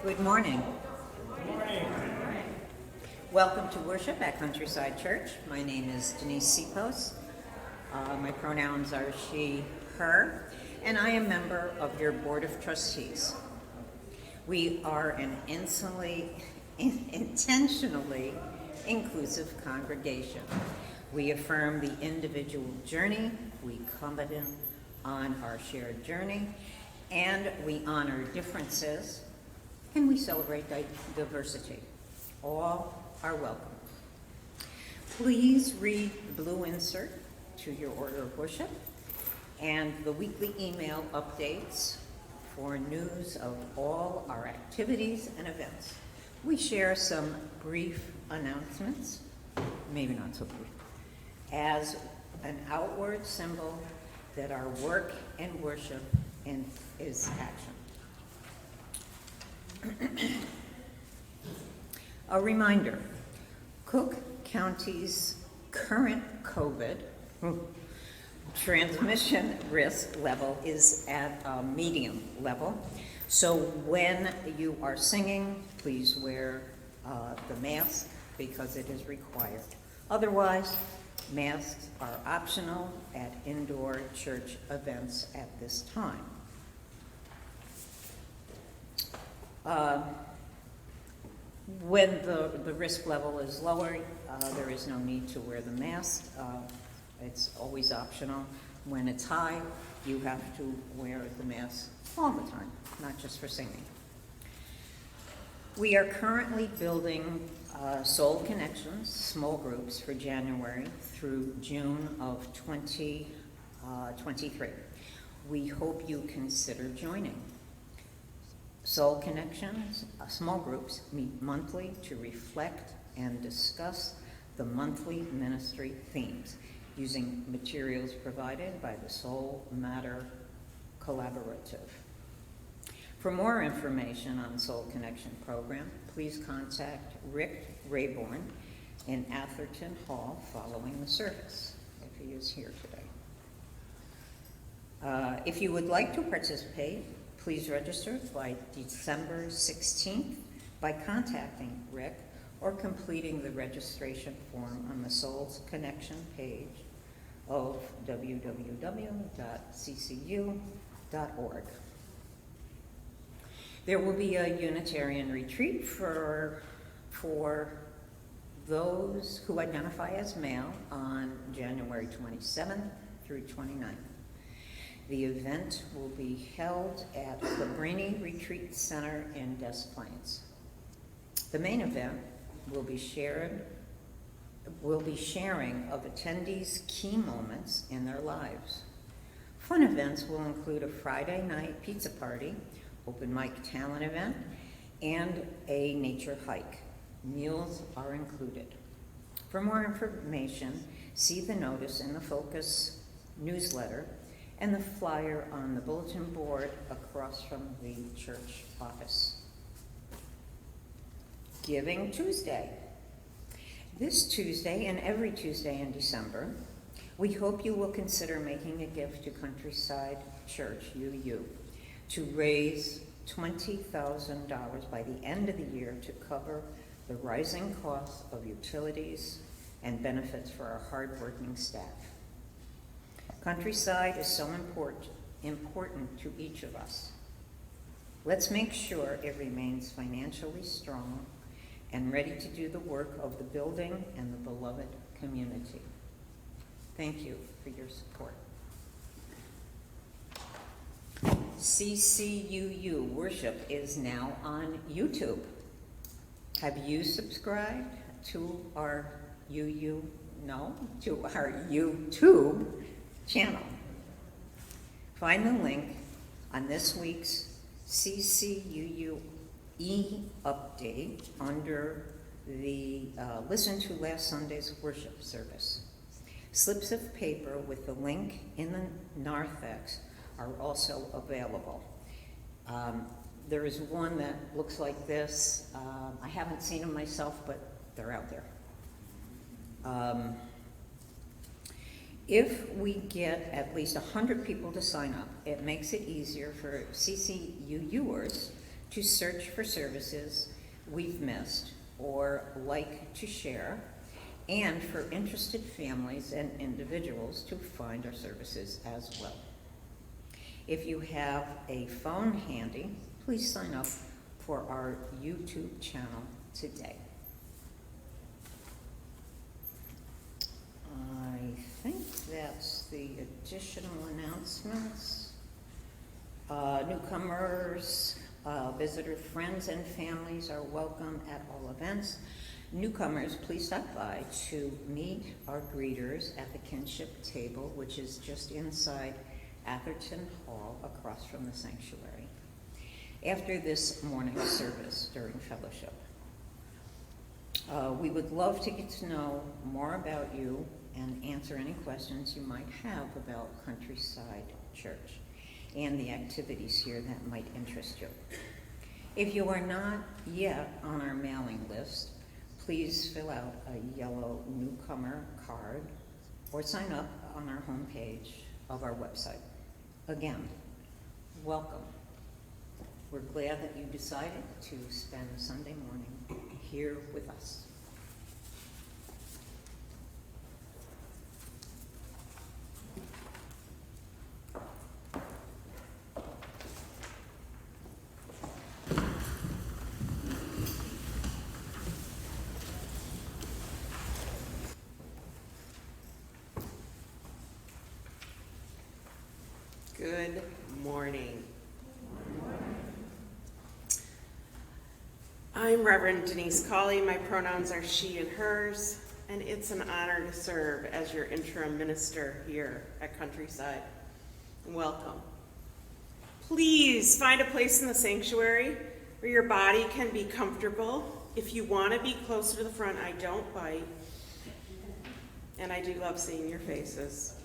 Good morning. Welcome to worship at Countryside Church. My name is Denise Sipos. My pronouns are she, her, and I am a member of your Board of Trustees. We are an intentionally inclusive congregation. We affirm the individual journey, we comment on our shared journey, and we honor differences, and we celebrate diversity. All are welcome. Please read the blue insert to your order of worship and the weekly email updates for news of all our activities and events. We share some brief announcements, maybe not so brief, as an outward symbol that our work and worship is action. A reminder, Cook County's current COVID transmission risk level is at a medium level. So when you are singing, please wear the mask because it is required. Otherwise, masks are optional at indoor church events at this time. When the risk level is lower, there is no need to wear the mask. It's always optional. When it's high, you have to wear the mask all the time, not just for singing. We are currently building Soul Connections small groups for January through June of 2023. We hope you consider joining. Soul Connections small groups meet monthly to reflect and discuss the monthly ministry themes using materials provided by the Soul Matter Collaborative. For more information on Soul Connection program, please contact Rick Rayborn in Atherton Hall following the service, if he is here today. If you would like to participate, please register by December 16th by contacting Rick or completing the registration form on the Souls Connection page of www.ccu.org. There will be a Unitarian retreat for those who identify as male on January 27th through 29th. The event will be held at the Brini Retreat Center in Des Plaines. The main event will be sharing of attendees' key moments in their lives. Fun events will include a Friday night pizza party, open mic talent event, and a nature hike. Meals are included. For more information, see the notice in the Focus newsletter and the flyer on the bulletin board across from the church office. Giving Tuesday. This Tuesday and every Tuesday in December, we hope you will consider making a gift to Countryside Church, UU, to raise $20,000 by the end of the year to cover the rising costs of utilities and benefits for our hardworking staff. Countryside is so important to each of us. Let's make sure it remains financially strong and ready to do the work of the building and the beloved community. Thank you for your support. CCUU Worship is now on YouTube. Have you subscribed to our YouTube channel? Find the link on this week's CCUU update under the Listen to Last Sunday's worship service. Slips of paper with the link in the narthex are also available. There is one that looks like this. I haven't seen them myself, but they're out there. If we get at least 100 people to sign up, it makes it easier for CCUUers to search for services we've missed or like to share, and for interested families and individuals to find our services as well. If you have a phone handy, please sign up for our YouTube channel today. I think that's the additional announcements. Newcomers, visitor friends and families are welcome at all events. Newcomers, please stop by to meet our greeters at the kinship table, which is just inside Atherton Hall across from the sanctuary, after this morning service during fellowship. We would love to get to know more about you and answer any questions you might have about Countryside Church and the activities here that might interest you. If you are not yet on our mailing list, please fill out a yellow newcomer card or sign up on our homepage of our website. Again, welcome. We're glad that you decided to spend Sunday morning here with us. Good morning. I'm Reverend Denise Cawley. My pronouns are she and hers, and it's an honor to serve as your interim minister here at Countryside. Welcome. Please find a place in the sanctuary where your body can be comfortable. If you want to be closer to the front, I don't bite, and I do love seeing your faces.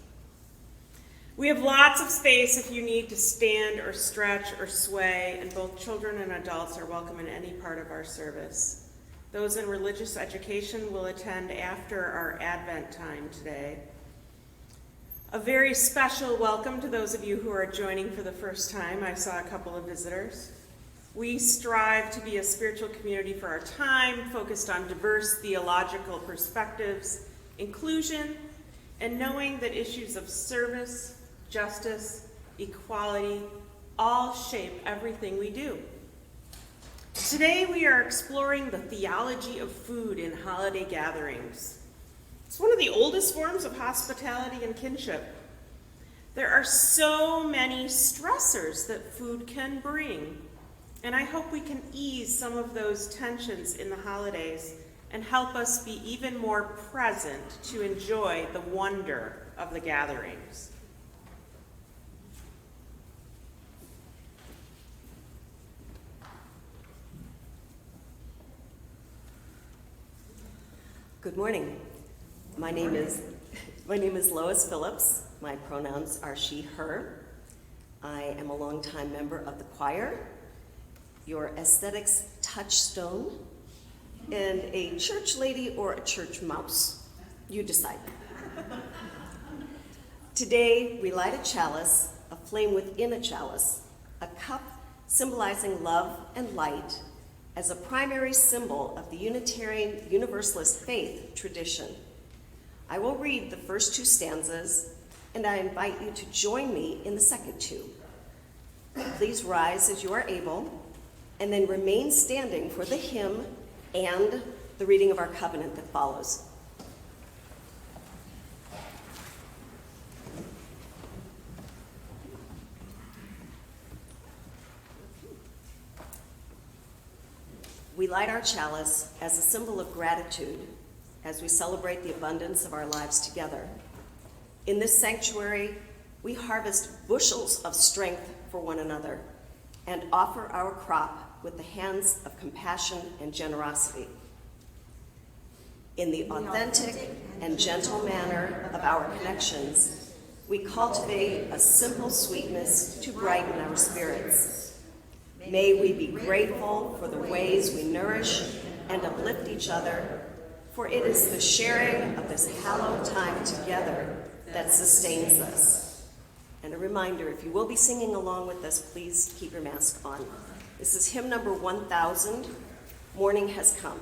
We have lots of space if you need to stand or stretch or sway, and both children and adults are welcome in any part of our service. Those in religious education will attend after our Advent time today. A very special welcome to those of you who are joining for the first time. I saw a couple of visitors. We strive to be a spiritual community for our time, focused on diverse theological perspectives, inclusion, and knowing that issues of service, justice, equality, all shape everything we do. Today we are exploring the theology of food in holiday gatherings. It's one of the oldest forms of hospitality and kinship. There are so many stressors that food can bring, and I hope we can ease some of those tensions in the holidays and help us be even more present to enjoy the wonder of the gatherings. Good morning. My name is Lois Phillips. My pronouns are she, her. I am a longtime member of the choir, your aesthetics touchstone, and a church lady or a church mouse. You decide. Today, we light a chalice, a flame within a chalice, a cup symbolizing love and light as a primary symbol of the Unitarian Universalist faith tradition. I will read the first two stanzas, and I invite you to join me in the second two. Please rise as you are able, and then remain standing for the hymn and the reading of our covenant that follows. We light our chalice as a symbol of gratitude as we celebrate the abundance of our lives together. In this sanctuary, we harvest bushels of strength for one another and offer our crop with the hands of compassion and generosity. In the authentic and gentle manner of our connections, we cultivate a simple sweetness to brighten our spirits. May we be grateful for the ways we nourish and uplift each other, for it is the sharing of this hallowed time together that sustains us. And a reminder, if you will be singing along with us, please keep your mask on. This is hymn number 1000, Morning Has Come.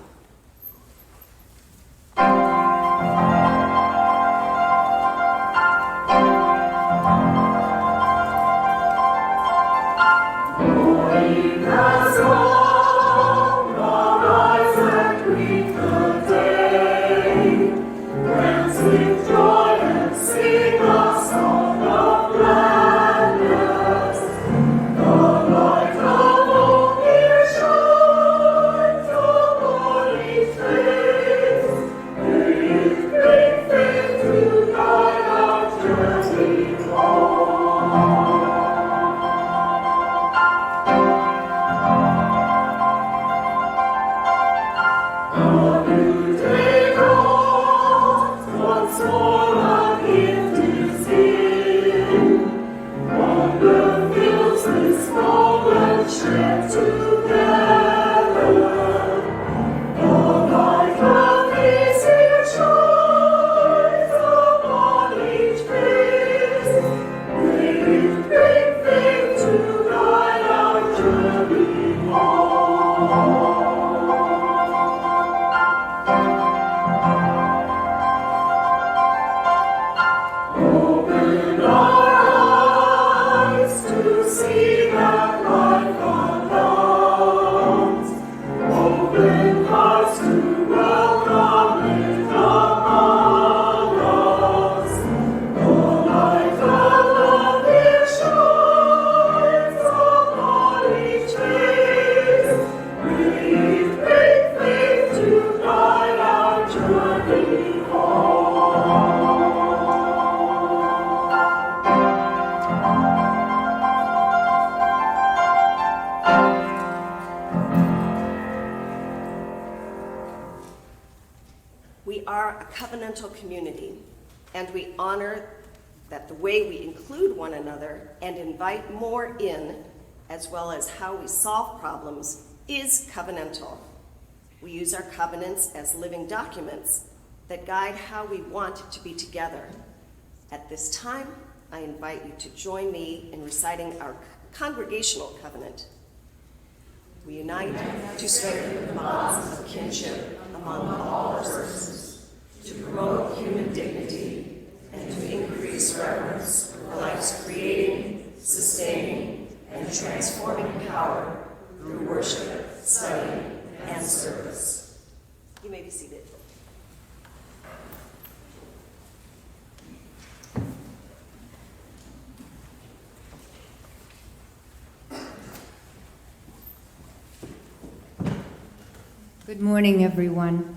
We are a covenantal community, and we honor that the way we include one another and invite more in, as well as how we solve problems, is covenantal. We use our covenants as living documents that guide how we want to be together. At this time, I invite you to join me in reciting our congregational covenant. We unite to strengthen the bonds of kinship among all persons, to promote human dignity, and to increase reverence for life's creating, sustaining, and transforming power through worship, study, and service. You may be seated. Good morning, everyone.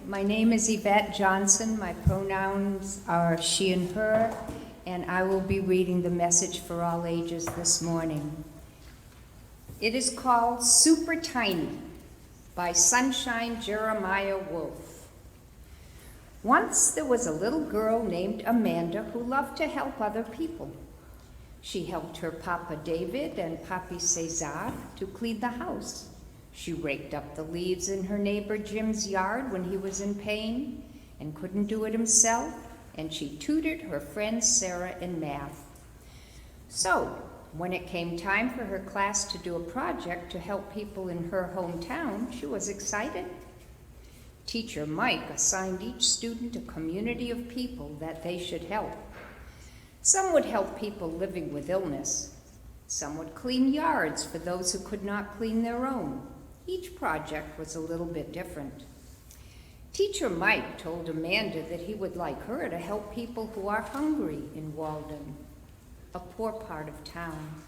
My name is Yvette Johnson. My pronouns are she and her, and I will be reading the message for all ages this morning. It is called Super Tiny by Sunshine Jeremiah Wolf. Once there was a little girl named Amanda who loved to help other people. She helped her Papa David and Papi Cesar to clean the house. She raked up the leaves in her neighbor Jim's yard when he was in pain and couldn't do it himself, and she tutored her friend Sarah in math. So, when it came time for her class to do a project to help people in her hometown, she was excited. Teacher Mike assigned each student a community of people that they should help. Some would help people living with illness. Some would clean yards for those who could not clean their own. Each project was a little bit different. Teacher Mike told Amanda that he would like her to help people who are hungry in Walden, a poor part of town.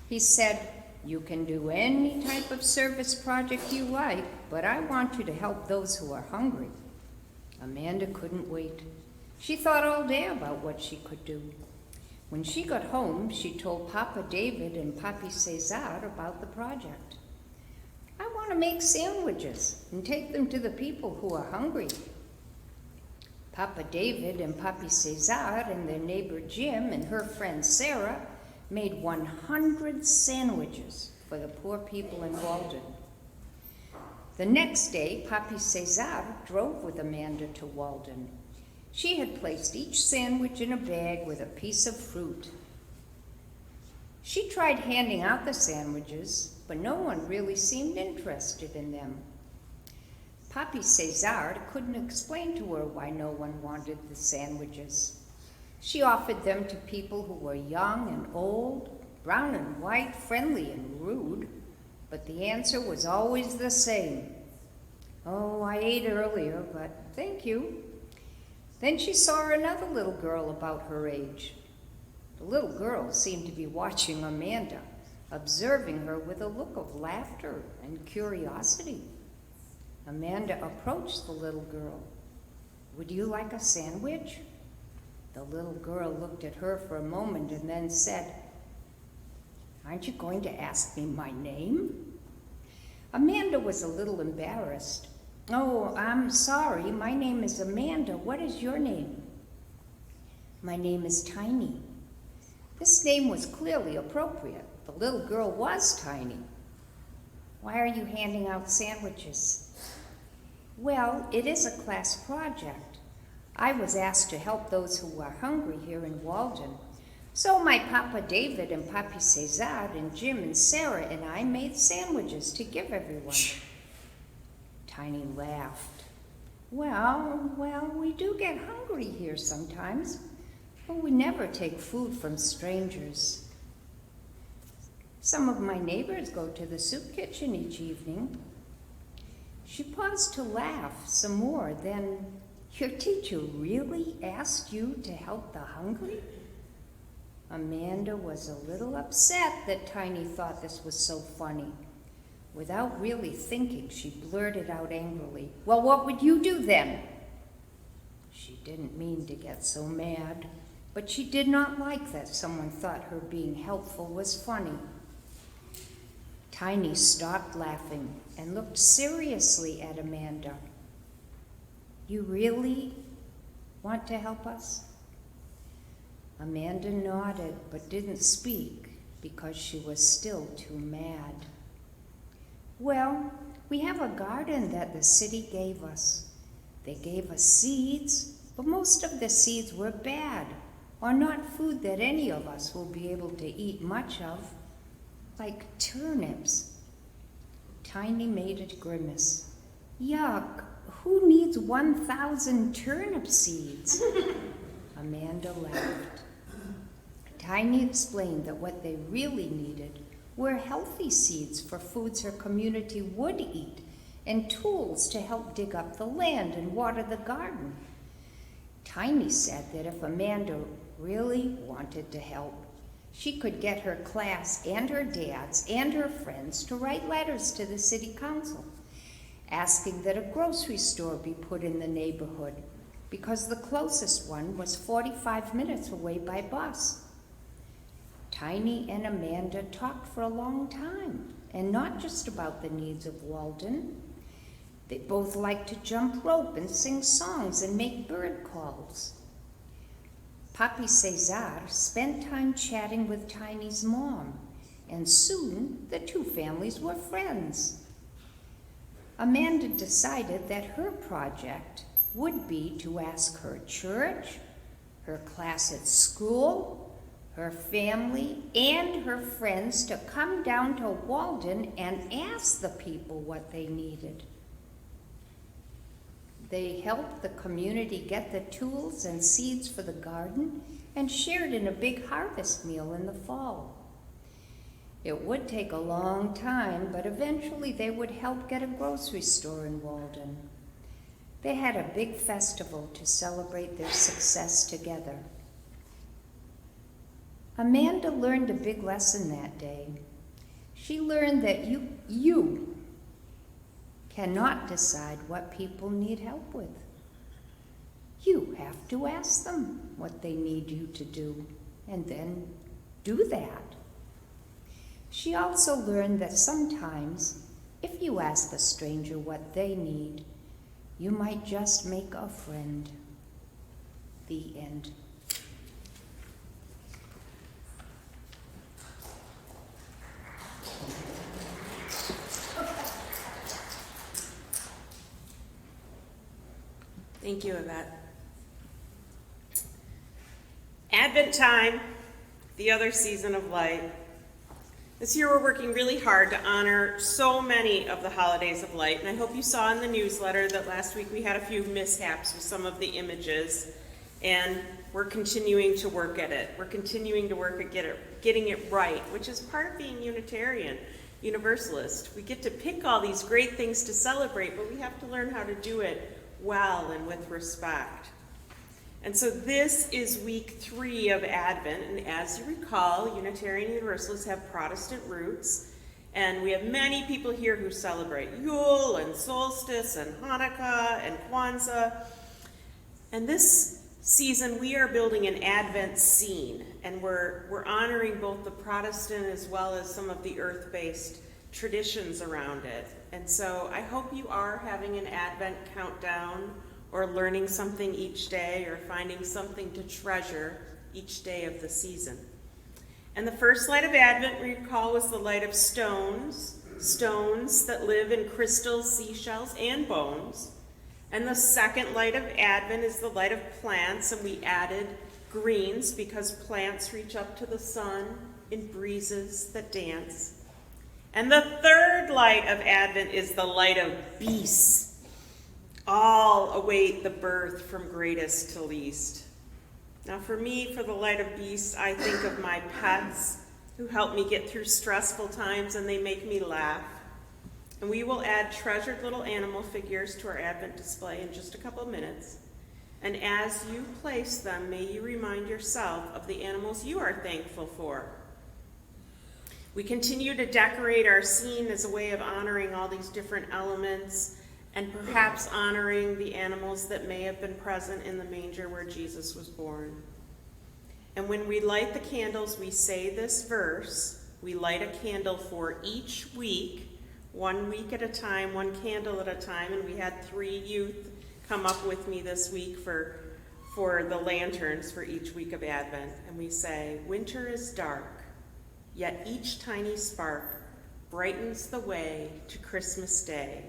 He said, "You can do any type of service project you like, but I want you to help those who are hungry." Amanda couldn't wait. She thought all day about what she could do. When she got home, she told Papa David and Papi Cesar about the project. "I want to make sandwiches and take them to the people who are hungry." Papa David and Papi Cesar and their neighbor Jim and her friend Sarah made 100 sandwiches for the poor people in Walden. The next day, Papi Cesar drove with Amanda to Walden. She had placed each sandwich in a bag with a piece of fruit. She tried handing out the sandwiches, but no one really seemed interested in them. Papi Cesar couldn't explain to her why no one wanted the sandwiches. She offered them to people who were young and old, brown and white, friendly and rude, but the answer was always the same. "Oh, I ate earlier, but thank you." Then she saw another little girl about her age. The little girl seemed to be watching Amanda, observing her with a look of laughter and curiosity. Amanda approached the little girl. "Would you like a sandwich?" The little girl looked at her for a moment and then said, "Aren't you going to ask me my name?" Amanda was a little embarrassed. "Oh, I'm sorry. My name is Amanda. What is your name?" "My name is Tiny." This name was clearly appropriate. The little girl was tiny. "Why are you handing out sandwiches?" "Well, it is a class project. I was asked to help those who are hungry here in Walden. So my Papa David and Papi Cesar and Jim and Sarah and I made sandwiches to give everyone." Tiny laughed. Well, we do get hungry here sometimes, but we never take food from strangers. Some of my neighbors go to the soup kitchen each evening." She paused to laugh some more, then, "Your teacher really asked you to help the hungry?" Amanda was a little upset that Tiny thought this was so funny. Without really thinking, she blurted out angrily, "Well, what would you do then?" She didn't mean to get so mad, but she did not like that someone thought her being helpful was funny. Tiny stopped laughing and looked seriously at Amanda. "You really want to help us?" Amanda nodded but didn't speak because she was still too mad. "Well, we have a garden that the city gave us. They gave us seeds, but most of the seeds were bad, or not food that any of us will be able to eat much of, like turnips." Tiny made a grimace. "Yuck, who needs 1,000 turnip seeds?" Amanda laughed. Tiny explained that what they really needed were healthy seeds for foods her community would eat and tools to help dig up the land and water the garden. Tiny said that if Amanda really wanted to help, she could get her class and her dad's and her friends to write letters to the city council, asking that a grocery store be put in the neighborhood because the closest one was 45 minutes away by bus. Tiny and Amanda talked for a long time, and not just about the needs of Walden. They both like to jump rope and sing songs and make bird calls. Papi Cesar spent time chatting with Tiny's mom, and soon the two families were friends. Amanda decided that her project would be to ask her church, her class at school, her family, and her friends to come down to Walden and ask the people what they needed. They helped the community get the tools and seeds for the garden and shared in a big harvest meal in the fall. It would take a long time, but eventually they would help get a grocery store in Walden. They had a big festival to celebrate their success together. Amanda learned a big lesson that day. She learned that you cannot decide what people need help with. You have to ask them what they need you to do, and then do that. She also learned that sometimes, if you ask a stranger what they need, you might just make a friend. The end. Thank you, Yvette. Advent time, the other season of light. This year we're working really hard to honor so many of the holidays of light, and I hope you saw in the newsletter that last week we had a few mishaps with some of the images, and we're continuing to work at it. We're continuing to work at getting it right, which is part of being Unitarian, Universalist. We get to pick all these great things to celebrate, but we have to learn how to do it well and with respect. And so this is week 3 of Advent, and as you recall, Unitarian Universalists have Protestant roots, and we have many people here who celebrate Yule and Solstice and Hanukkah and Kwanzaa. And this season we are building an Advent scene, and we're honoring both the Protestant as well as some of the earth-based traditions around it. And so I hope you are having an Advent countdown, or learning something each day, or finding something to treasure each day of the season. And the first light of Advent, recall, was the light of stones that live in crystals, seashells, and bones. And the second light of Advent is the light of plants, and we added greens because plants reach up to the sun in breezes that dance. And the third light of Advent is the light of beasts. All await the birth from greatest to least. Now for me, for the light of beasts, I think of my pets who help me get through stressful times, and they make me laugh. And we will add treasured little animal figures to our Advent display in just a couple of minutes. And as you place them, may you remind yourself of the animals you are thankful for. We continue to decorate our scene as a way of honoring all these different elements, and perhaps honoring the animals that may have been present in the manger where Jesus was born. And when we light the candles, we say this verse. We light a candle for each week, 1 week at a time, 1 candle at a time, and we had 3 youth come up with me this week for the lanterns for each week of Advent. And we say, winter is dark, yet each tiny spark brightens the way to Christmas Day.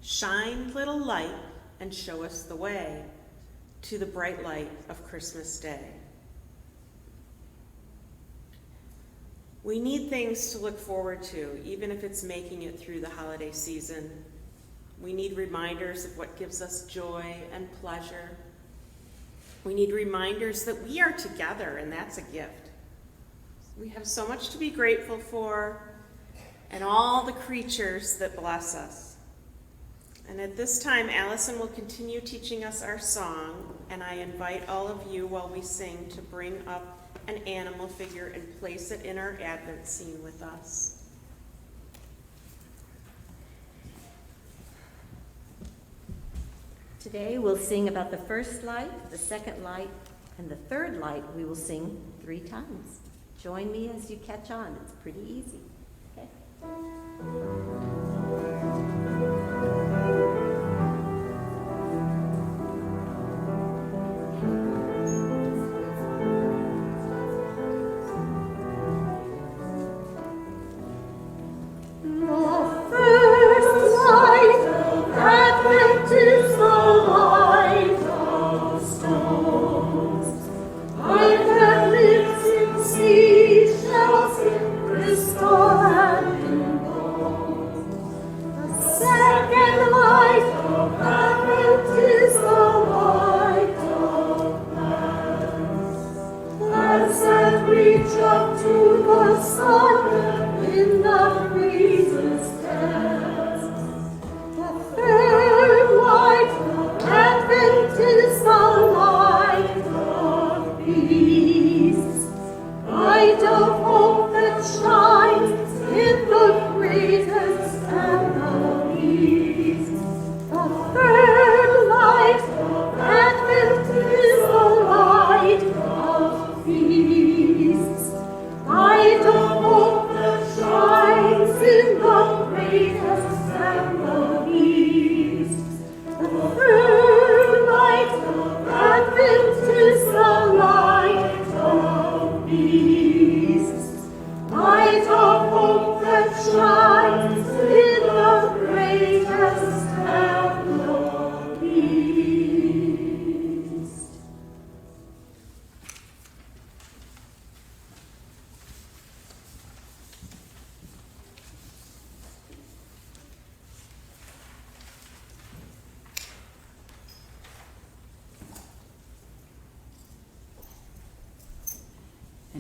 Shine, little light, and show us the way to the bright light of Christmas Day. We need things to look forward to, even if it's making it through the holiday season. We need reminders of what gives us joy and pleasure. We need reminders that we are together, and that's a gift. We have so much to be grateful for, and all the creatures that bless us. And at this time, Allison will continue teaching us our song, and I invite all of you while we sing to bring up an animal figure and place it in our Advent scene with us. Today we'll sing about the first light, the second light, and the third light we will sing 3 times. Join me as you catch on. It's pretty easy. Okay?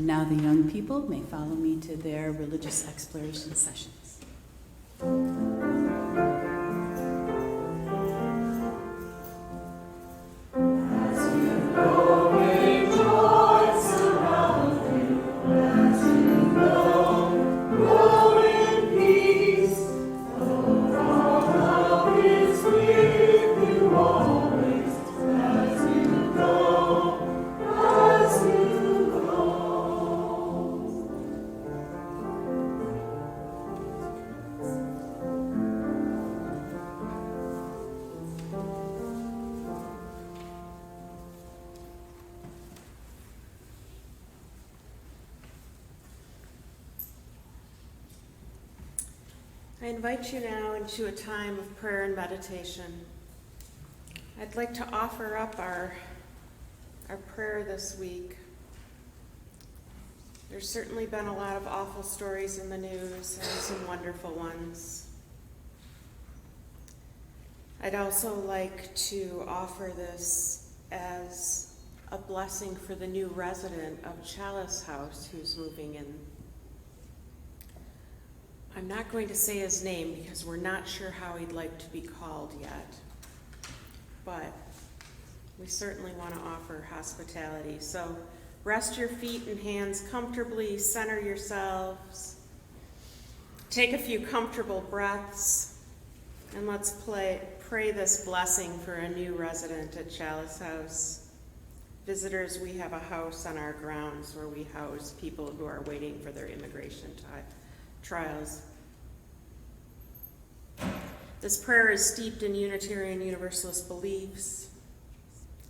And now the young people may follow me to their religious exploration sessions. I invite you now into a time of prayer and meditation. I'd like to offer up our prayer this week. There's certainly been a lot of awful stories in the news and some wonderful ones. I'd also like to offer this as a blessing for the new resident of Chalice House who's moving in. I'm not going to say his name because we're not sure how he'd like to be called yet, but we certainly want to offer hospitality. So rest your feet and hands comfortably, center yourselves, take a few comfortable breaths, and let's pray this blessing for a new resident at Chalice House. Visitors, we have a house on our grounds where we house people who are waiting for their immigration trials. This prayer is steeped in Unitarian Universalist beliefs.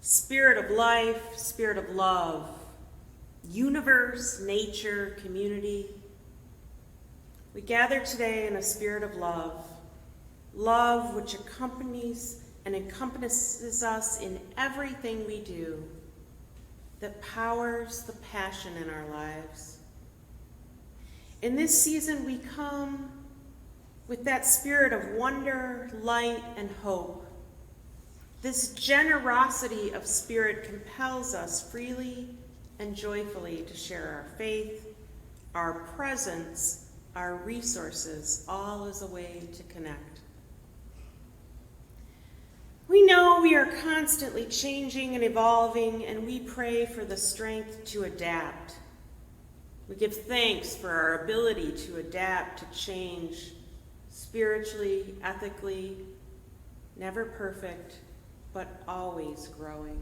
Spirit of life, spirit of love, universe, nature, community. We gather today in a spirit of love, love which accompanies and encompasses us in everything we do, that powers the passion in our lives. In this season, we come with that spirit of wonder, light, and hope. This generosity of spirit compels us freely and joyfully to share our faith, our presence, our resources, all as a way to connect. We know we are constantly changing and evolving, and we pray for the strength to adapt. We give thanks for our ability to adapt, to change, spiritually, ethically, never perfect, but always growing.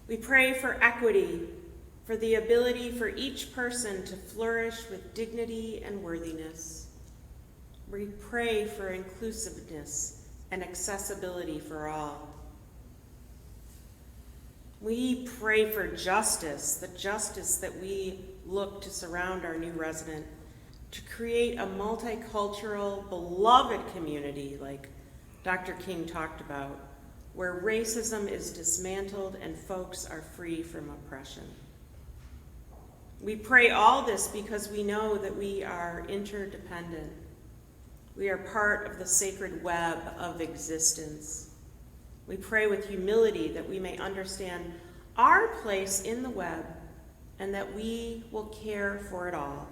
We pray for equity, for the ability for each person to flourish with dignity and worthiness. We pray for inclusiveness and accessibility for all. We pray for justice, the justice that we look to surround our new resident, to create a multicultural, beloved community like Dr. King talked about, where racism is dismantled and folks are free from oppression. We pray all this because we know that we are interdependent. We are part of the sacred web of existence. We pray with humility that we may understand our place in the web and that we will care for it all.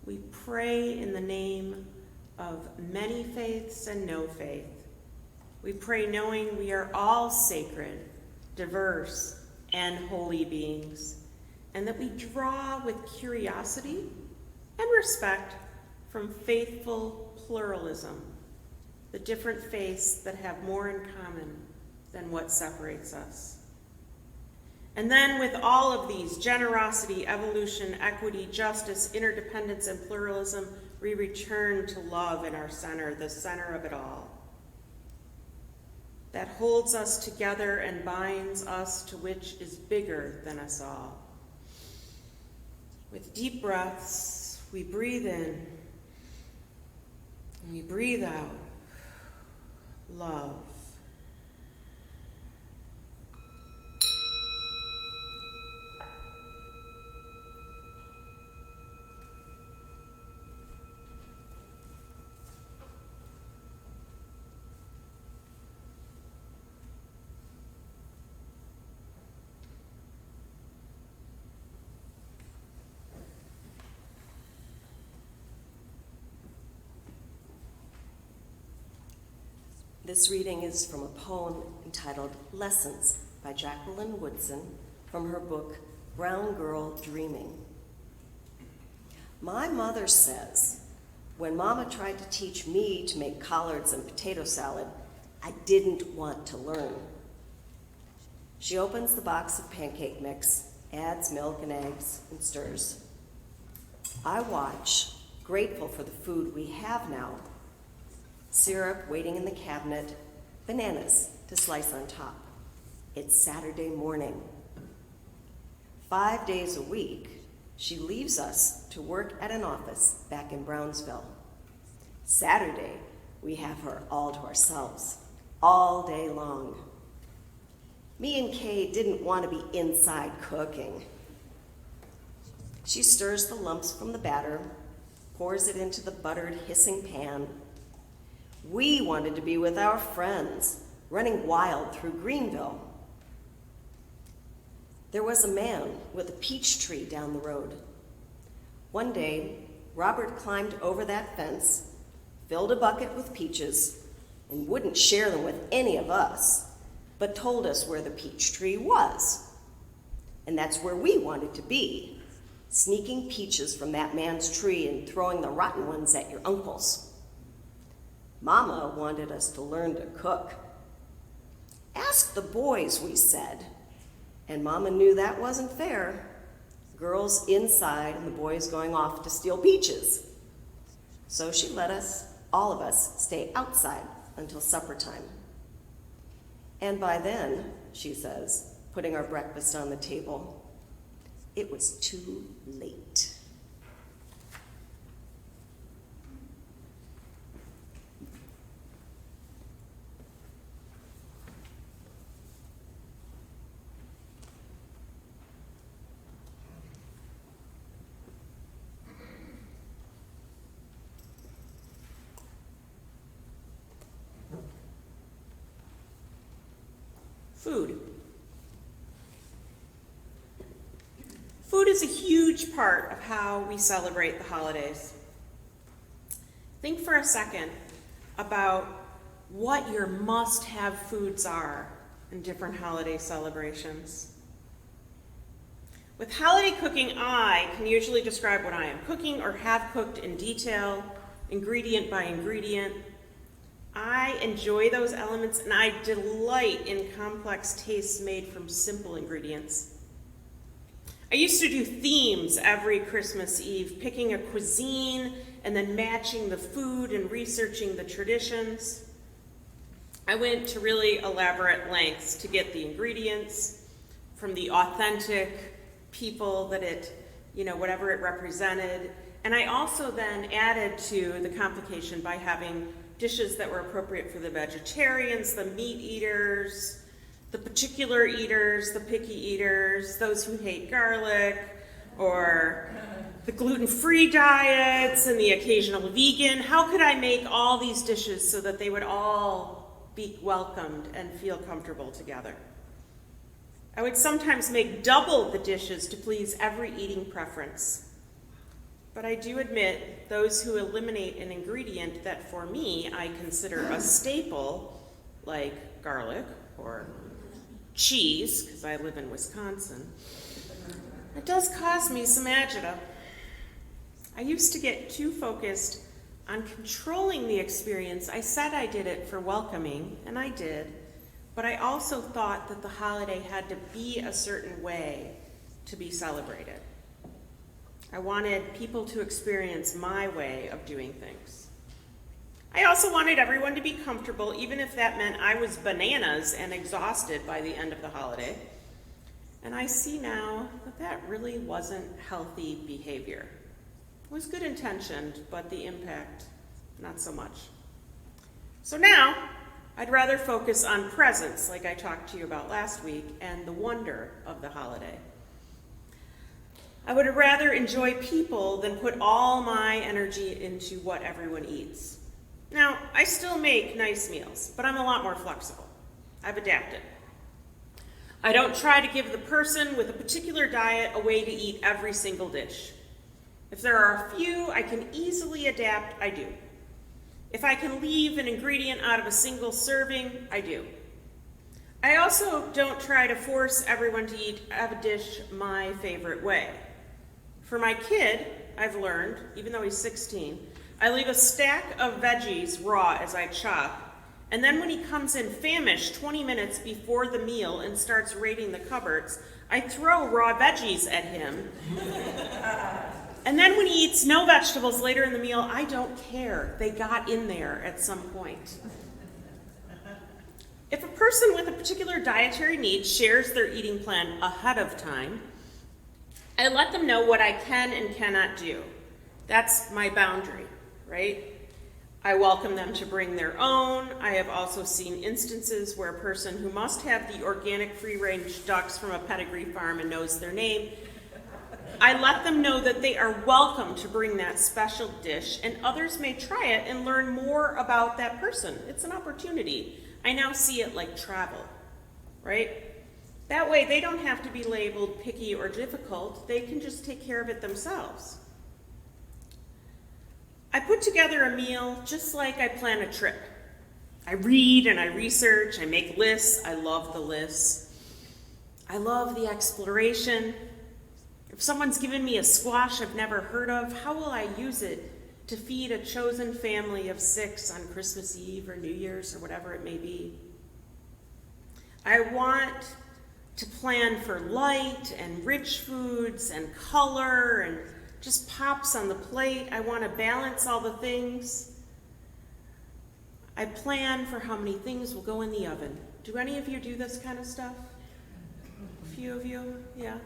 We pray in the name of many faiths and no faith. We pray knowing we are all sacred, diverse, and holy beings, and that we draw with curiosity and respect from faithful pluralism, the different faiths that have more in common than what separates us. And then with all of these, generosity, evolution, equity, justice, interdependence, and pluralism, we return to love in our center, the center of it all. That holds us together and binds us to which is bigger than us all. With deep breaths, we breathe in and we breathe out love. This reading is from a poem entitled Lessons by Jacqueline Woodson from her book Brown Girl Dreaming. My mother says, when Mama tried to teach me to make collards and potato salad, I didn't want to learn. She opens the box of pancake mix, adds milk and eggs, and stirs. I watch, grateful for the food we have now. Syrup waiting in the cabinet, bananas to slice on top. It's Saturday morning. 5 days a week, she leaves us to work at an office back in Brownsville. Saturday, we have her all to ourselves, all day long. Me and Kay didn't want to be inside cooking. She stirs the lumps from the batter, pours it into the buttered, hissing pan. We wanted to be with our friends, running wild through Greenville. There was a man with a peach tree down the road. One day, Robert climbed over that fence, filled a bucket with peaches, and wouldn't share them with any of us, but told us where the peach tree was. And that's where we wanted to be, sneaking peaches from that man's tree and throwing the rotten ones at your uncle's. Mama wanted us to learn to cook. Ask the boys, we said. And Mama knew that wasn't fair. Girls inside and the boys going off to steal peaches. So she let us, all of us, stay outside until supper time. And by then, she says, putting our breakfast on the table, it was too late. Food. Food is a huge part of how we celebrate the holidays. Think for a second about what your must-have foods are in different holiday celebrations. With holiday cooking, I can usually describe what I am cooking or have cooked in detail, ingredient by ingredient. I enjoy those elements and I delight in complex tastes made from simple ingredients. I used to do themes every Christmas Eve, picking a cuisine and then matching the food and researching the traditions. I went to really elaborate lengths to get the ingredients from the authentic people that whatever it represented. And I also then added to the complication by having dishes that were appropriate for the vegetarians, the meat eaters, the particular eaters, the picky eaters, those who hate garlic, or the gluten-free diets and the occasional vegan. How could I make all these dishes so that they would all be welcomed and feel comfortable together? I would sometimes make double the dishes to please every eating preference. But I do admit, those who eliminate an ingredient that for me I consider a staple, like garlic or cheese, because I live in Wisconsin, it does cause me some agita. I used to get too focused on controlling the experience. I said I did it for welcoming, and I did, but I also thought that the holiday had to be a certain way to be celebrated. I wanted people to experience my way of doing things. I also wanted everyone to be comfortable, even if that meant I was bananas and exhausted by the end of the holiday. And I see now that that really wasn't healthy behavior. It was good intentioned, but the impact, not so much. So now, I'd rather focus on presents, like I talked to you about last week, and the wonder of the holiday. I would rather enjoy people than put all my energy into what everyone eats. Now, I still make nice meals, but I'm a lot more flexible. I've adapted. I don't try to give the person with a particular diet a way to eat every single dish. If there are a few I can easily adapt, I do. If I can leave an ingredient out of a single serving, I do. I also don't try to force everyone to eat a dish my favorite way. For my kid, I've learned, even though he's 16, I leave a stack of veggies raw as I chop, and then when he comes in famished 20 minutes before the meal and starts raiding the cupboards, I throw raw veggies at him. And then when he eats no vegetables later in the meal, I don't care. They got in there at some point. If a person with a particular dietary need shares their eating plan ahead of time, I let them know what I can and cannot do. That's my boundary, right? I welcome them to bring their own. I have also seen instances where a person who must have the organic free-range ducks from a pedigree farm and knows their name, I let them know that they are welcome to bring that special dish, and others may try it and learn more about that person. It's an opportunity. I now see it like travel, right? That way they don't have to be labeled picky or difficult. They can just take care of it themselves. I put together a meal just like I plan a trip. I read and I research, I make lists. I love the lists. I love the exploration. If someone's given me a squash I've never heard of, how will I use it to feed a chosen family of 6 on Christmas Eve or New Year's or whatever it may be? I want to plan for light and rich foods and color and just pops on the plate. I want to balance all the things. I plan for how many things will go in the oven. Do any of you do this kind of stuff? A few of you? Yeah.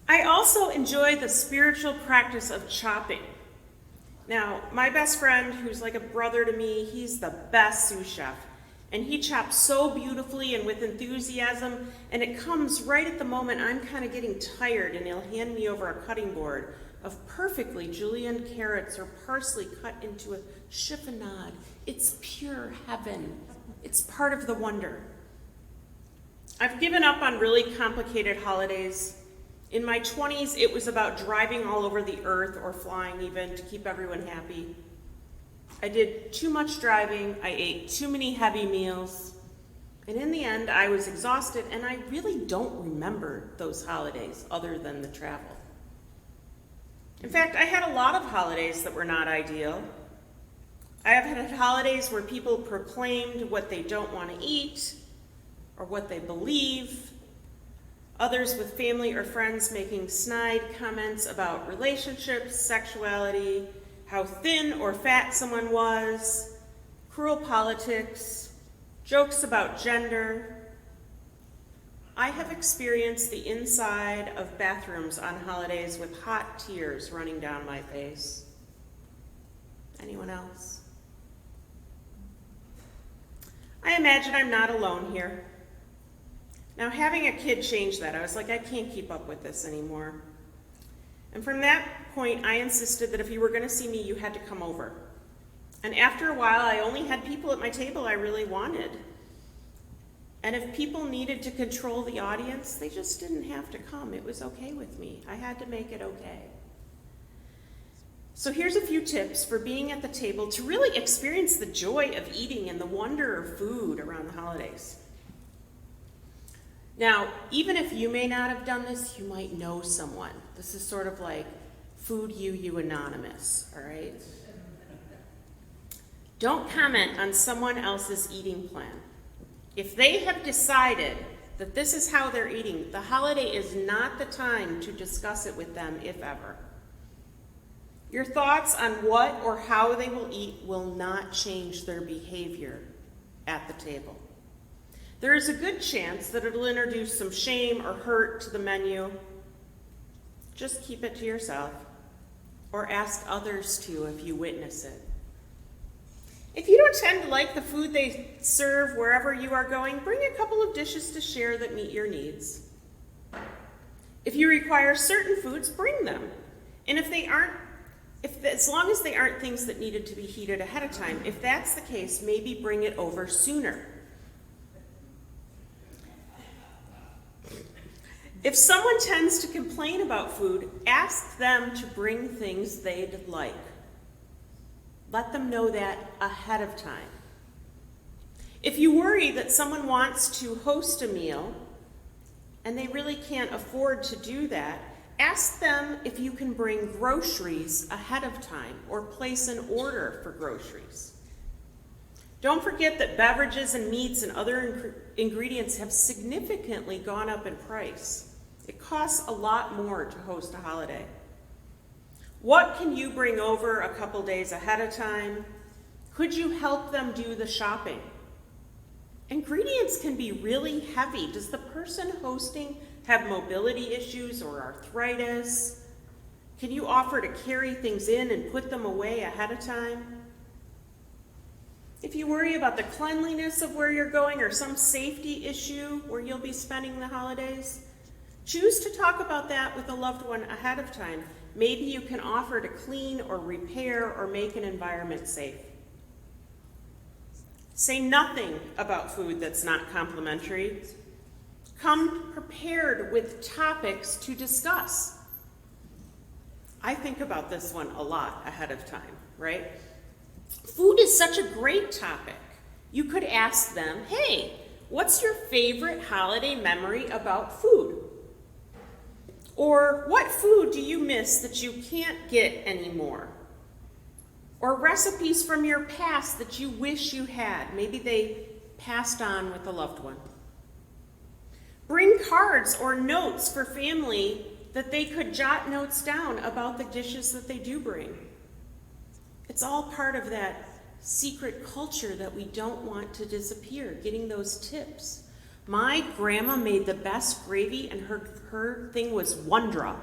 I also enjoy the spiritual practice of chopping. Now, my best friend, who's like a brother to me, he's the best sous chef. And he chops so beautifully and with enthusiasm, and it comes right at the moment I'm kind of getting tired, and he'll hand me over a cutting board of perfectly julienne carrots or parsley cut into a chiffonade. It's pure heaven. It's part of the wonder. I've given up on really complicated holidays. In my 20s, it was about driving all over the earth or flying even to keep everyone happy. I did too much driving, I ate too many heavy meals, and in the end, I was exhausted, and I really don't remember those holidays other than the travel. In fact, I had a lot of holidays that were not ideal. I have had holidays where people proclaimed what they don't want to eat or what they believe. Others with family or friends making snide comments about relationships, sexuality, how thin or fat someone was, cruel politics, jokes about gender. I have experienced the inside of bathrooms on holidays with hot tears running down my face. Anyone else? I imagine I'm not alone here. Now, having a kid changed that. I was like, I can't keep up with this anymore. And from that point, I insisted that if you were going to see me, you had to come over. And after a while, I only had people at my table I really wanted. And if people needed to control the audience, they just didn't have to come. It was okay with me. I had to make it okay. So here's a few tips for being at the table to really experience the joy of eating and the wonder of food around the holidays. Now, even if you may not have done this, you might know someone. This is sort of like Food You Anonymous, all right? Don't comment on someone else's eating plan. If they have decided that this is how they're eating, the holiday is not the time to discuss it with them, if ever. Your thoughts on what or how they will eat will not change their behavior at the table. There is a good chance that it'll introduce some shame or hurt to the menu. Just keep it to yourself, or ask others to if you witness it. If you don't tend to like the food they serve wherever you are going, bring a couple of dishes to share that meet your needs. If you require certain foods, bring them. And as long as they aren't things that needed to be heated ahead of time, if that's the case, maybe bring it over sooner. If someone tends to complain about food, ask them to bring things they'd like. Let them know that ahead of time. If you worry that someone wants to host a meal and they really can't afford to do that, ask them if you can bring groceries ahead of time or place an order for groceries. Don't forget that beverages and meats and other ingredients have significantly gone up in price. It costs a lot more to host a holiday. What can you bring over a couple days ahead of time? Could you help them do the shopping? Ingredients can be really heavy. Does the person hosting have mobility issues or arthritis? Can you offer to carry things in and put them away ahead of time? If you worry about the cleanliness of where you're going or some safety issue where you'll be spending the holidays, choose to talk about that with a loved one ahead of time. Maybe you can offer to clean or repair or make an environment safe. Say nothing about food that's not complimentary. Come prepared with topics to discuss. I think about this one a lot ahead of time, right? Food is such a great topic. You could ask them, hey, what's your favorite holiday memory about food? Or what food do you miss that you can't get anymore? Or recipes from your past that you wish you had. Maybe they passed on with a loved one. Bring cards or notes for family that they could jot notes down about the dishes that they do bring. It's all part of that secret culture that we don't want to disappear, getting those tips. My grandma made the best gravy, and her thing was Wondra,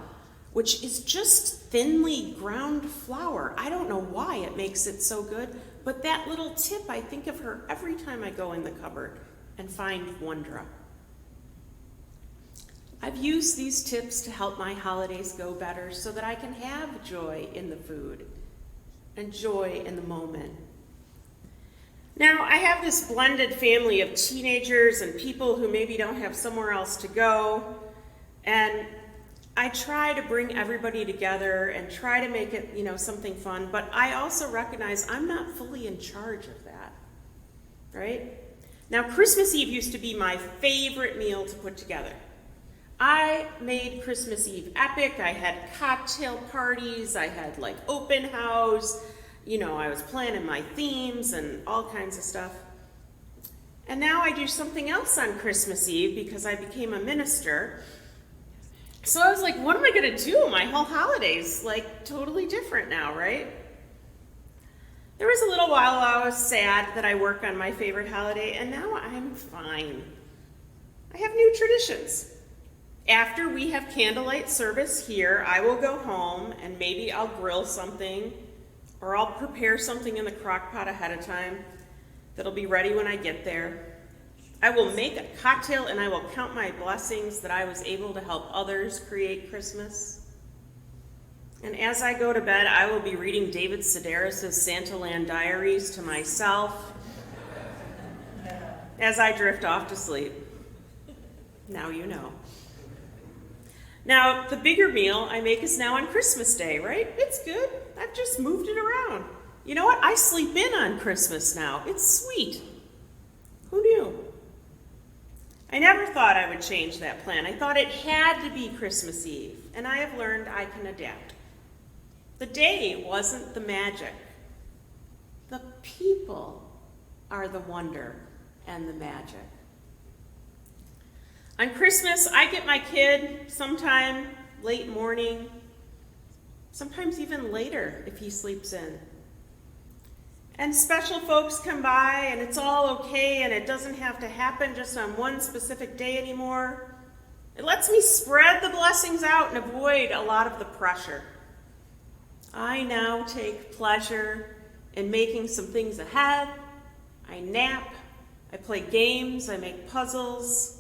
which is just thinly ground flour. I don't know why it makes it so good, but that little tip, I think of her every time I go in the cupboard and find Wondra. I've used these tips to help my holidays go better so that I can have joy in the food and joy in the moment. Now, I have this blended family of teenagers and people who maybe don't have somewhere else to go, and I try to bring everybody together and try to make it, something fun, but I also recognize I'm not fully in charge of that, right? Now, Christmas Eve used to be my favorite meal to put together. I made Christmas Eve epic. I had cocktail parties. I had open house. I was planning my themes and all kinds of stuff. And now I do something else on Christmas Eve because I became a minister. So I was like, what am I going to do? My whole holiday's totally different now, right? There was a little while I was sad that I work on my favorite holiday, and now I'm fine. I have new traditions. After we have candlelight service here, I will go home and maybe I'll grill something or I'll prepare something in the crock pot ahead of time that'll be ready when I get there. I will make a cocktail and I will count my blessings that I was able to help others create Christmas. And as I go to bed, I will be reading David Sedaris' Santaland Diaries to myself as I drift off to sleep. Now you know. Now, the bigger meal I make is now on Christmas Day, right? It's good. I've just moved it around. You know what? I sleep in on Christmas now. It's sweet. Who knew? I never thought I would change that plan. I thought it had to be Christmas Eve, and I have learned I can adapt. The day wasn't the magic. The people are the wonder and the magic. On Christmas, I get my kid sometime late morning, sometimes even later if he sleeps in. And special folks come by and it's all okay and it doesn't have to happen just on one specific day anymore. It lets me spread the blessings out and avoid a lot of the pressure. I now take pleasure in making some things ahead. I nap, I play games, I make puzzles.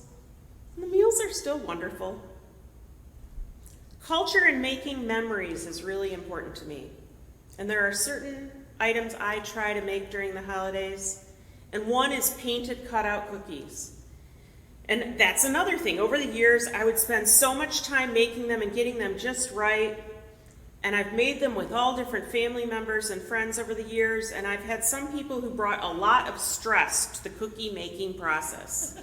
The meals are still wonderful. Culture and making memories is really important to me. And there are certain items I try to make during the holidays. And one is painted cutout cookies. And that's another thing. Over the years, I would spend so much time making them and getting them just right. And I've made them with all different family members and friends over the years, and I've had some people who brought a lot of stress to the cookie making process.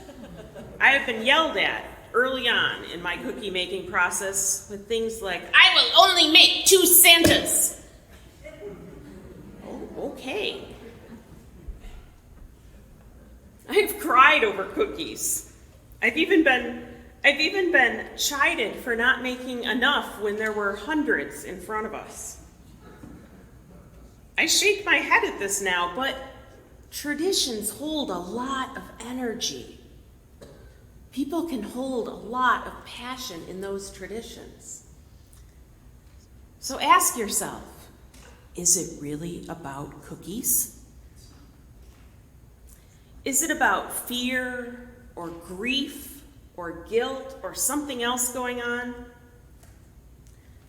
I have been yelled at early on in my cookie making process with things like, "I will only make 2 Santas." Oh, okay. I've cried over cookies. I've even been chided for not making enough when there were hundreds in front of us. I shake my head at this now, but traditions hold a lot of energy. People can hold a lot of passion in those traditions. So ask yourself, is it really about cookies? Is it about fear or grief or guilt or something else going on?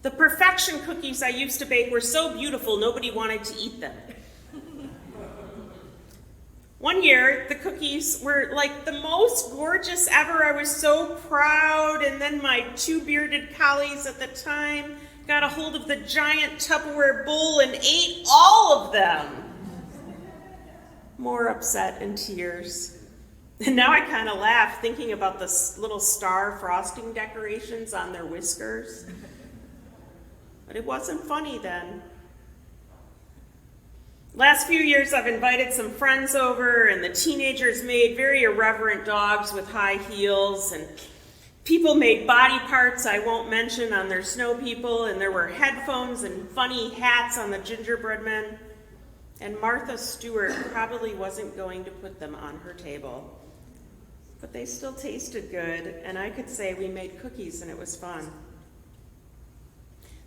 The perfection cookies I used to bake were so beautiful nobody wanted to eat them. One year, the cookies were like the most gorgeous ever. I was so proud, and then my 2 bearded collies at the time got a hold of the giant Tupperware bowl and ate all of them. More upset and tears. And now I kind of laugh thinking about the little star frosting decorations on their whiskers. But it wasn't funny then. Last few years I've invited some friends over, and the teenagers made very irreverent dogs with high heels, and people made body parts I won't mention on their snow people, and there were headphones and funny hats on the gingerbread men. And Martha Stewart probably wasn't going to put them on her table. But they still tasted good, and I could say we made cookies and it was fun.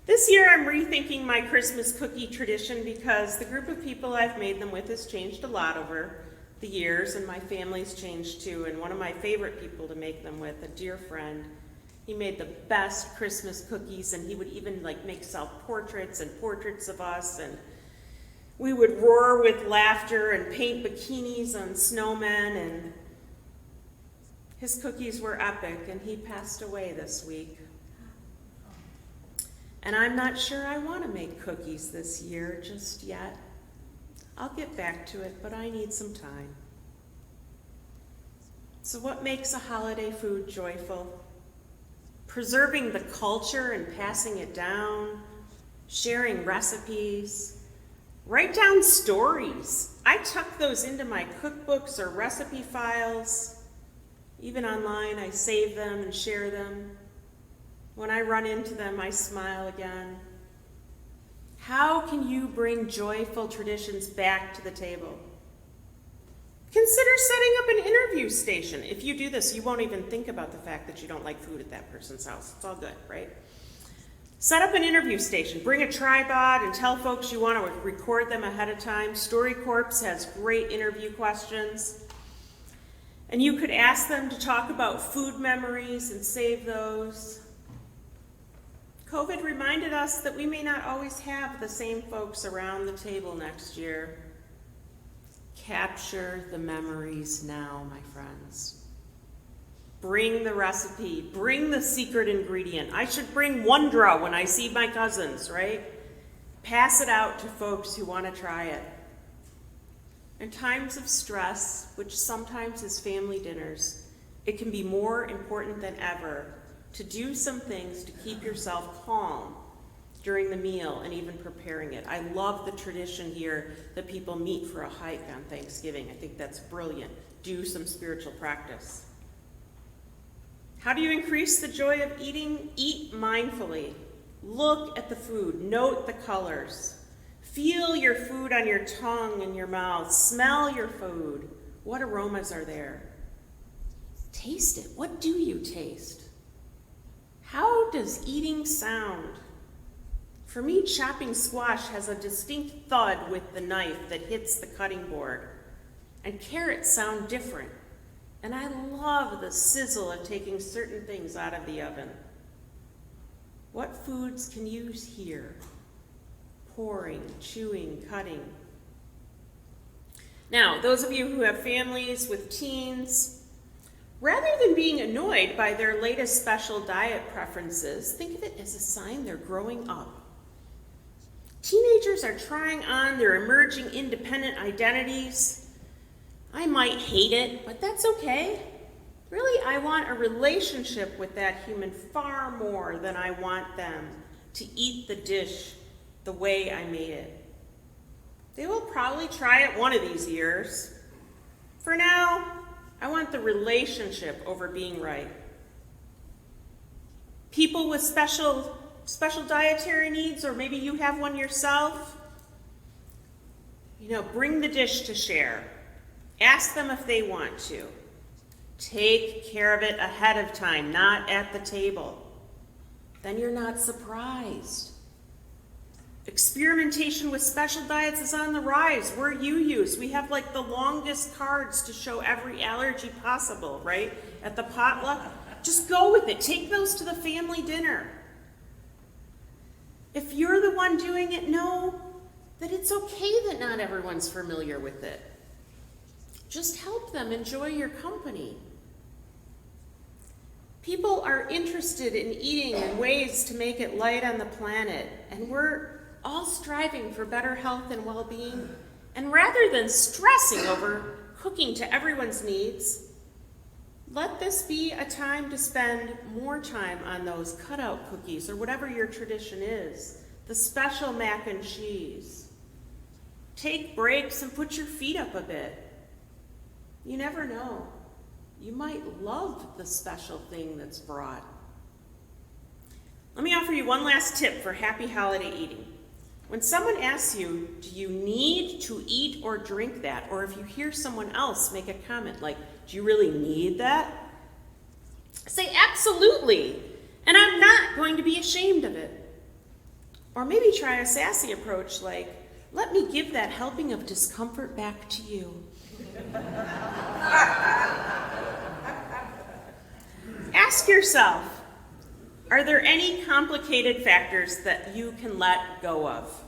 This year I'm rethinking my Christmas cookie tradition because the group of people I've made them with has changed a lot over the years, and my family's changed too. And one of my favorite people to make them with, a dear friend, he made the best Christmas cookies, and he would even make self-portraits and portraits of us, and we would roar with laughter and paint bikinis on snowmen, and his cookies were epic, and he passed away this week. And I'm not sure I want to make cookies this year just yet. I'll get back to it, but I need some time. So what makes a holiday food joyful? Preserving the culture and passing it down, sharing recipes. Write down stories. I tuck those into my cookbooks or recipe files. Even online, I save them and share them. When I run into them, I smile again. How can you bring joyful traditions back to the table? Consider setting up an interview station. If you do this, you won't even think about the fact that you don't like food at that person's house. It's all good, right? Set up an interview station. Bring a tripod and tell folks you want to record them ahead of time. StoryCorps has great interview questions. And you could ask them to talk about food memories and save those. COVID reminded us that we may not always have the same folks around the table next year. Capture the memories now, my friends. Bring the recipe, bring the secret ingredient. I should bring Wondra when I see my cousins, right? Pass it out to folks who want to try it. In times of stress, which sometimes is family dinners, it can be more important than ever to do some things to keep yourself calm during the meal and even preparing it. I love the tradition here that people meet for a hike on Thanksgiving. I think that's brilliant. Do some spiritual practice. How do you increase the joy of eating? Eat mindfully. Look at the food. Note the colors. Feel your food on your tongue and your mouth. Smell your food. What aromas are there? Taste it. What do you taste? How does eating sound? For me, chopping squash has a distinct thud with the knife that hits the cutting board. And carrots sound different. And I love the sizzle of taking certain things out of the oven. What foods can you hear? Pouring, chewing, cutting. Now, those of you who have families with teens, rather than being annoyed by their latest special diet preferences, think of it as a sign they're growing up. seniors are trying on their emerging independent identities. I might hate it, but that's okay. Really, I want a relationship with that human far more than I want them to eat the dish the way I made it. They will probably try it one of these years. For now, I want the relationship over being right. People with special dietary needs, or maybe you have one yourself, bring the dish to share. Ask them if they want to. Take care of it ahead of time, not at the table. Then you're not surprised. Experimentation with special diets is on the rise. We're UUs. We have like the longest cards to show every allergy possible, right? At the potluck. Just go with it. Take those to the family dinner. If you're the one doing it, know that it's okay that not everyone's familiar with it. Just help them enjoy your company. People are interested in eating and ways to make it light on the planet, and we're all striving for better health and well-being. And rather than stressing over cooking to everyone's needs, let this be a time to spend more time on those cutout cookies or whatever your tradition is, the special mac and cheese. Take breaks and put your feet up a bit. You never know. You might love the special thing that's brought. Let me offer you one last tip for happy holiday eating. When someone asks you, do you need to eat or drink that? Or if you hear someone else make a comment like, do you really need that? Say, absolutely. And I'm not going to be ashamed of it. Or maybe try a sassy approach like, let me give that helping of discomfort back to you. Ask yourself, are there any complicated factors that you can let go of?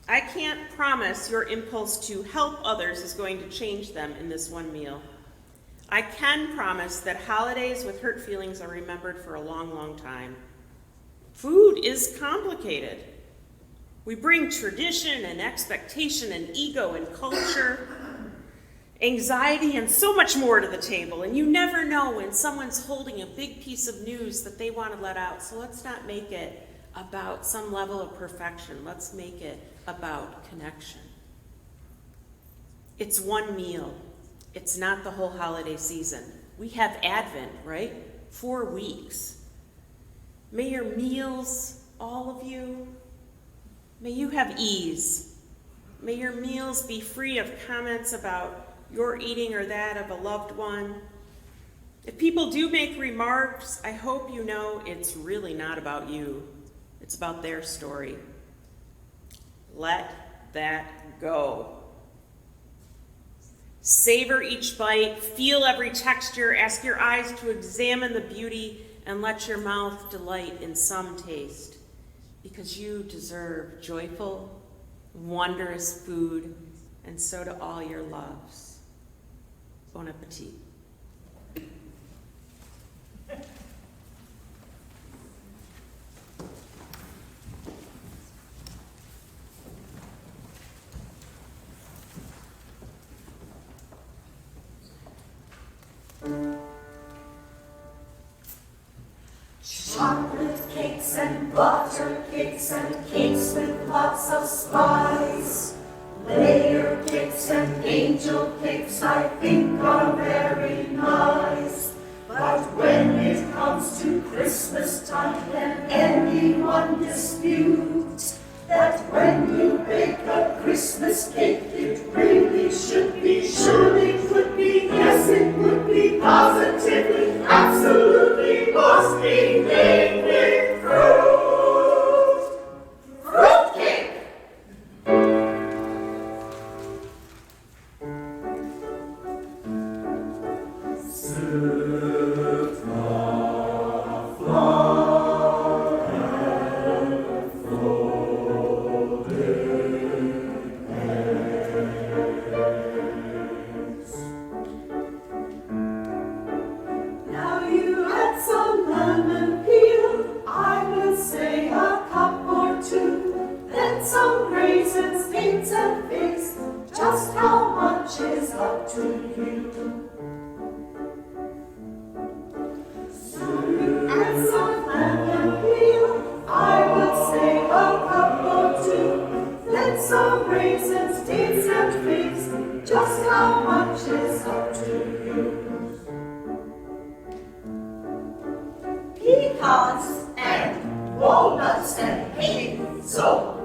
I can't promise your impulse to help others is going to change them in this one meal. I can promise that holidays with hurt feelings are remembered for a long, long time. Food is complicated. We bring tradition and expectation and ego and culture, anxiety, and so much more to the table. And you never know when someone's holding a big piece of news that they want to let out. So let's not make it about some level of perfection. Let's make it about connection. It's one meal. It's not the whole holiday season. We have Advent, right? 4 weeks. May your meals, all of you, may you have ease. May your meals be free of comments about your eating or that of a loved one. If people do make remarks, I hope you know it's really not about you. It's about their story. Let that go. Savor each bite, feel every texture, ask your eyes to examine the beauty, and let your mouth delight in some taste, because you deserve joyful, wondrous food, and so do all your loves. Bon appetit. Chocolate cakes and butter cakes and cakes with lots of spice. Layer cakes and angel cakes I think are very nice. But when it comes to Christmas time, can anyone dispute that when you bake a Christmas cake, it really should be, surely could be, yes it would be, positively, absolutely must be made with fruit. Fruitcake! Now you add some lemon Let some raisins, dates, and figs. Just how much is up to you? And some lamb and veal, I would say a cup or two. Let some raisins, dates, and figs. Just how much is up to you? Pecans and walnuts and hazelnuts,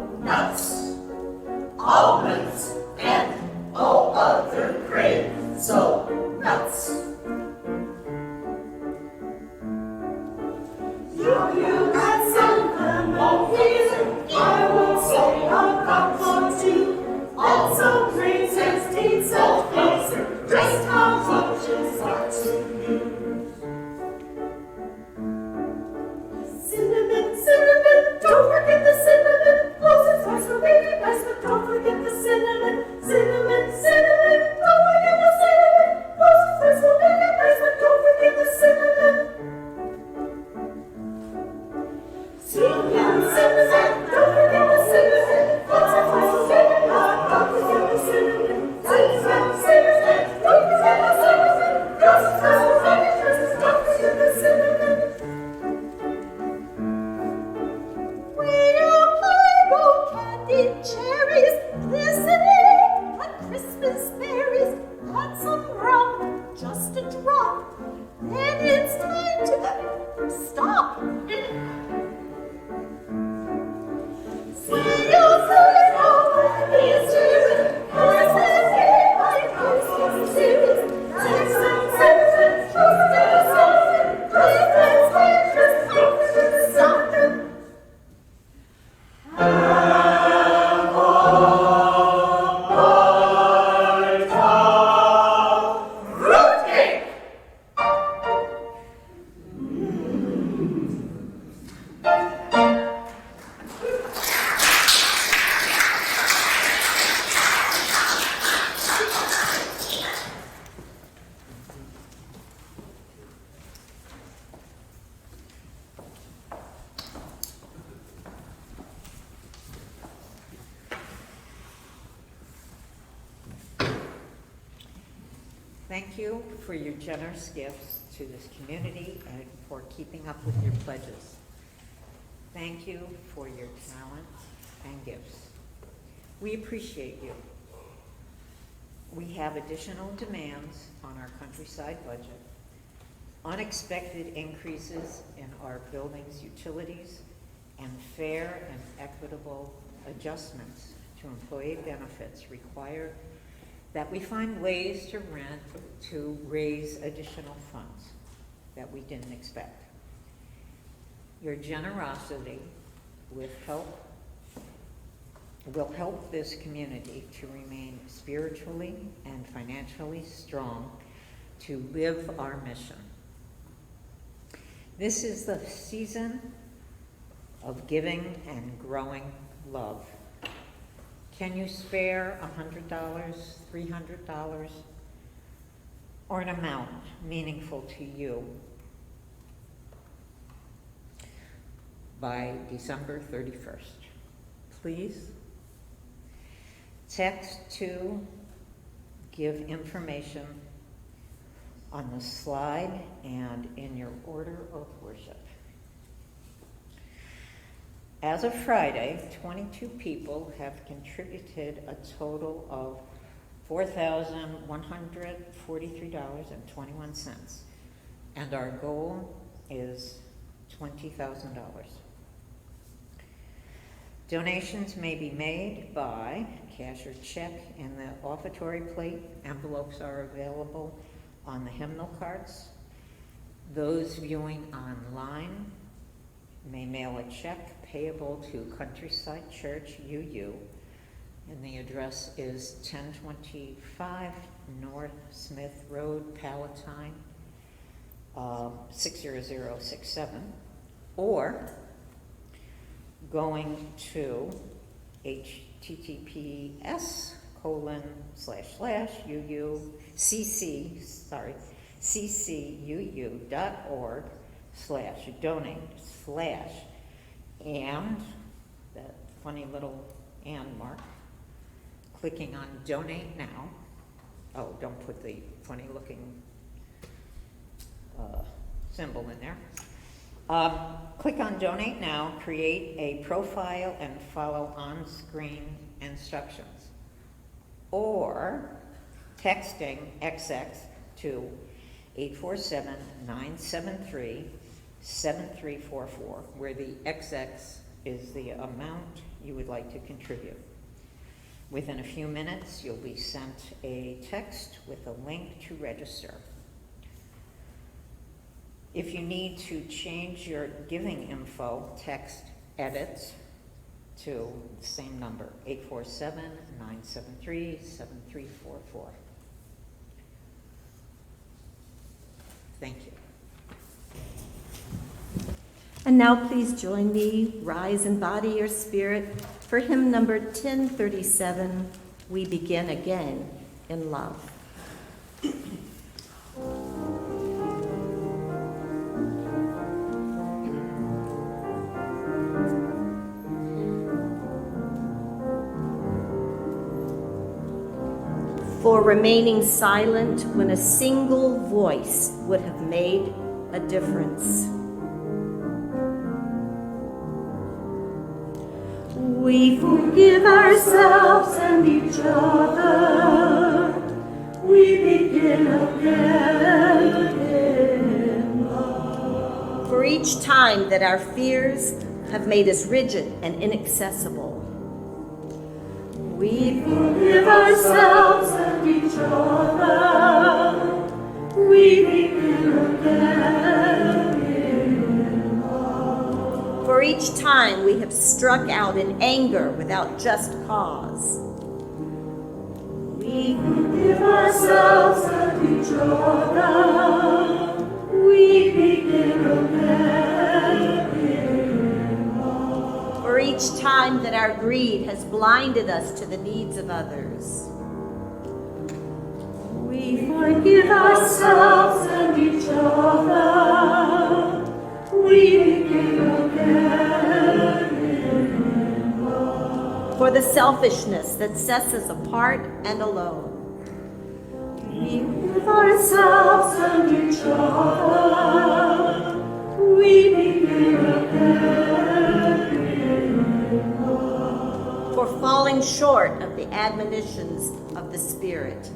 almonds and all other hazelnuts. You and some lemon peel, I would say a cup or two. And some raisins, dates, and figs. Just how much is up to you? Cinnamon, cinnamon, don't forget the cinnamon. Close and slice for baby bites, but don't forget the cinnamon. Cinnamon, cinnamon, don't forget the cinnamon. Close and slice for baby bites, but don't forget the cinnamon. Cinnamon, cinnamon, don't forget the cinnamon. Close and slice for baby bites, don't forget the cinnamon. Cinnamon, cinnamon, don't forget the cinnamon. Close and slice for baby bites, don't forget the cinnamon. Cherries, glistening like Christmas berries. Add some rum, just a drop. Then it's time to stop. See you soon, oh, these cherries. As they say, my Christmas series. Take some sense, trust in the sun. Christmas, Christmas, something. Thank you for your generous gifts to this community and for keeping up with your pledges. Thank you for your talent and gifts. We appreciate you. We have additional demands on our countryside budget, unexpected increases in our building's utilities, and fair and equitable adjustments to employee benefits require that we find ways to raise additional funds that we didn't expect. Your generosity will help this community to remain spiritually and financially strong to live our mission. This is the season of giving and growing love. Can you spare $100, $300, or an amount meaningful to you by December 31st? Please text to give information on the slide and in your order of worship. As of Friday, 22 people have contributed a total of $4,143.21, and our goal is $20,000. Donations may be made by cash or check in the offertory plate. Envelopes are available on the hymnal cards. Those viewing online may mail a check payable to Countryside Church, UU, and the address is 1025 North Smith Road, Palatine, 60067, or going to https://ccuu.org/donate/ and that funny little and Mark, clicking on Donate Now. Oh, don't put the funny-looking symbol in there. Click on Donate Now, create a profile, and follow on-screen instructions. Or texting XX to 847-973-7344, where the XX is the amount you would like to contribute. Within a few minutes, you'll be sent a text with a link to register. If you need to change your giving info, text edits to the same number, 847-973-7344. Thank you. And now please join me, rise and body your spirit, for hymn number 1037, We Begin Again in Love. For remaining silent when a single voice would have made a difference. We forgive ourselves and each other. We begin again in love. For each time that our fears have made us rigid and inaccessible. We forgive ourselves and each other. We begin again in love. For each time we have struck out in anger without just cause. We forgive ourselves and each other. We begin again in love. For each time that our greed has blinded us to the needs of others. We forgive ourselves and each other. We begin again in love. For the selfishness that sets us apart and alone. We forgive ourselves and each other. We begin again in love. For falling short of the admonitions of the Spirit.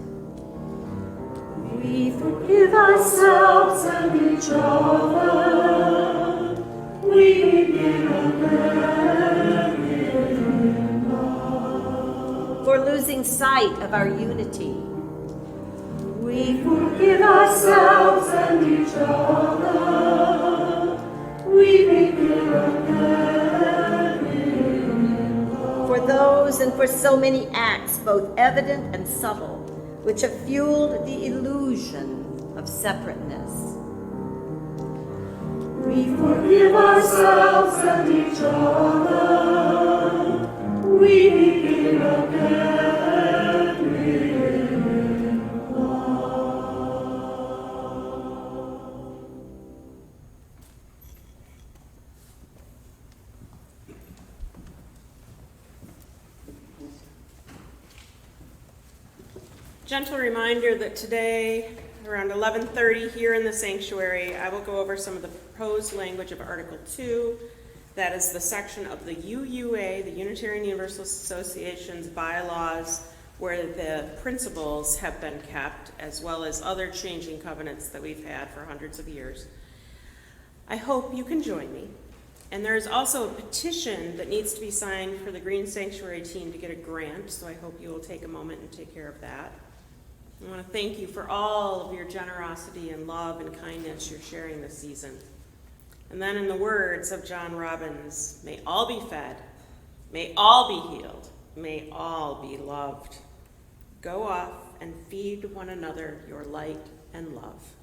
We forgive ourselves and each other. We begin again in love. For losing sight of our unity. We forgive ourselves and each other. We begin again in love. For those and for so many acts, both evident and subtle, which have fueled the illusion of separateness. We forgive ourselves and each other. We begin again in love. Gentle reminder that today, around 11:30 here in the sanctuary, I will go over some of the proposed language of Article 2. That is the section of the UUA, the Unitarian Universalist Association's bylaws, where the principles have been kept, as well as other changing covenants that we've had for hundreds of years. I hope you can join me. And there is also a petition that needs to be signed for the Green Sanctuary team to get a grant, so I hope you will take a moment and take care of that. I want to thank you for all of your generosity and love and kindness you're sharing this season. And then in the words of John Robbins, may all be fed, may all be healed, may all be loved. Go off and feed one another your light and love.